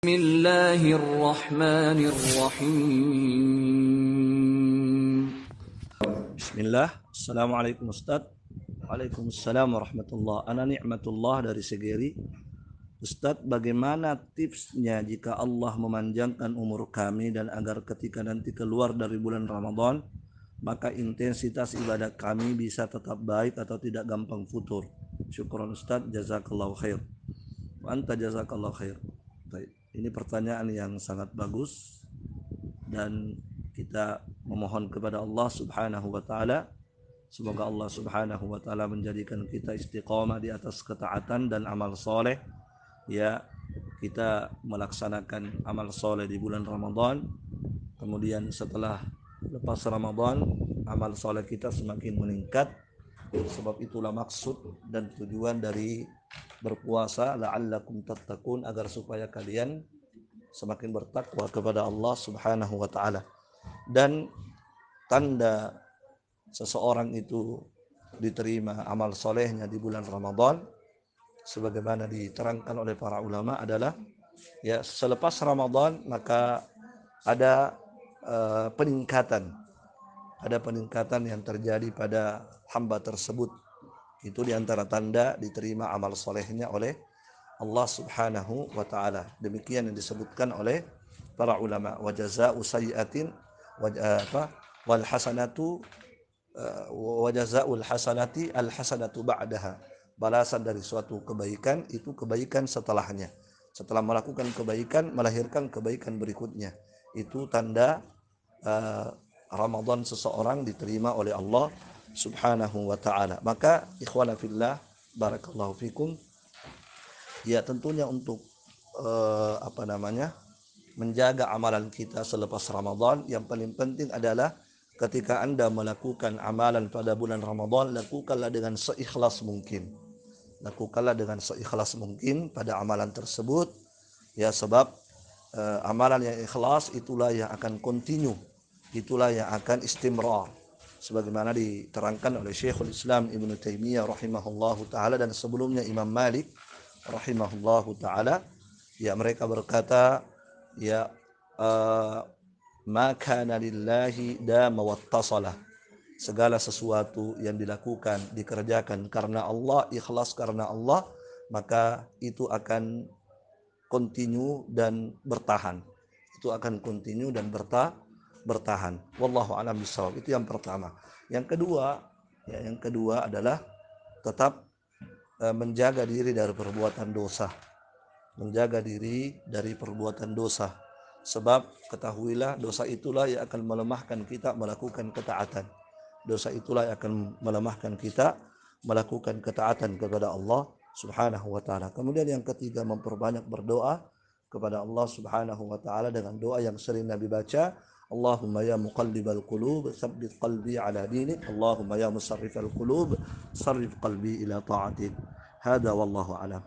Bismillahirrahmanirrahim. Bismillah. Assalamualaikum Ustaz. Waalaikumsalam warahmatullah. Ana ni'matullah dari Segeri. Ustaz, bagaimana tipsnya jika Allah memanjangkan umur kami dan agar ketika nanti keluar dari bulan Ramadan, maka intensitas ibadah kami bisa tetap baik atau tidak gampang futur? Syukron Ustaz, jazakallahu khair. Wa anta jazakallahu khair. Baik. Ini pertanyaan yang sangat bagus dan kita memohon kepada Allah Subhanahu wa taala, semoga Allah Subhanahu wa taala menjadikan kita istiqamah di atas ketaatan dan amal soleh. Ya, kita melaksanakan amal soleh di bulan Ramadan, kemudian setelah lepas Ramadan amal soleh kita semakin meningkat. Sebab itulah maksud dan tujuan dari berpuasa, la'allakum tattaqun, agar supaya kalian semakin bertakwa kepada Allah Subhanahu wa taala. Dan tanda seseorang itu diterima amal solehnya di bulan Ramadan, sebagaimana diterangkan oleh para ulama, adalah ya selepas Ramadan maka ada peningkatan yang terjadi pada hamba tersebut. Itu diantara tanda diterima amal solehnya oleh Allah Subhanahu wa taala. Demikian yang disebutkan oleh para ulama. Wa jazaa'u sayyi'atin wal hasanatu wa jazaa'ul hasanati al hasanatu ba'daha. Balasan dari suatu kebaikan itu kebaikan setelahnya. Setelah melakukan kebaikan melahirkan kebaikan berikutnya. Itu tanda Ramadan seseorang diterima oleh Allah Subhanahu wa taala. Maka ikhwana fillah, barakallahu fikum, ya tentunya untuk menjaga amalan kita selepas Ramadan, yang paling penting adalah ketika Anda melakukan amalan pada bulan Ramadan, lakukanlah dengan seikhlas mungkin. Lakukanlah dengan seikhlas mungkin pada amalan tersebut, ya, sebab amalan yang ikhlas itulah yang akan continue, itulah yang akan istimrar, sebagaimana diterangkan oleh Syekhul Islam Ibnu Taimiyah rahimahullahu taala dan sebelumnya Imam Malik rahimahullahu taala. Ya, mereka berkata, ya, ma kana lillahi dama wattasalah. Segala sesuatu yang dilakukan, dikerjakan karena Allah, ikhlas karena Allah, maka itu akan continue dan bertahan. Itu akan continue dan bertahan. Wallahu a'lam bishawab. Itu yang pertama. Yang kedua adalah tetap menjaga diri dari perbuatan dosa. Menjaga diri dari perbuatan dosa. Sebab ketahuilah dosa itulah yang akan melemahkan kita melakukan ketaatan. Dosa itulah yang akan melemahkan kita melakukan ketaatan kepada Allah Subhanahu wa taala. Kemudian yang ketiga, memperbanyak berdoa kepada Allah Subhanahu wa taala dengan doa yang sering Nabi baca. Allahumma ya muqallibal qulub tsabbit qalbi ala dinik. Allahumma ya musarrifal qulub sarrif qalbi ila ta'atik. Hada wallahu alam.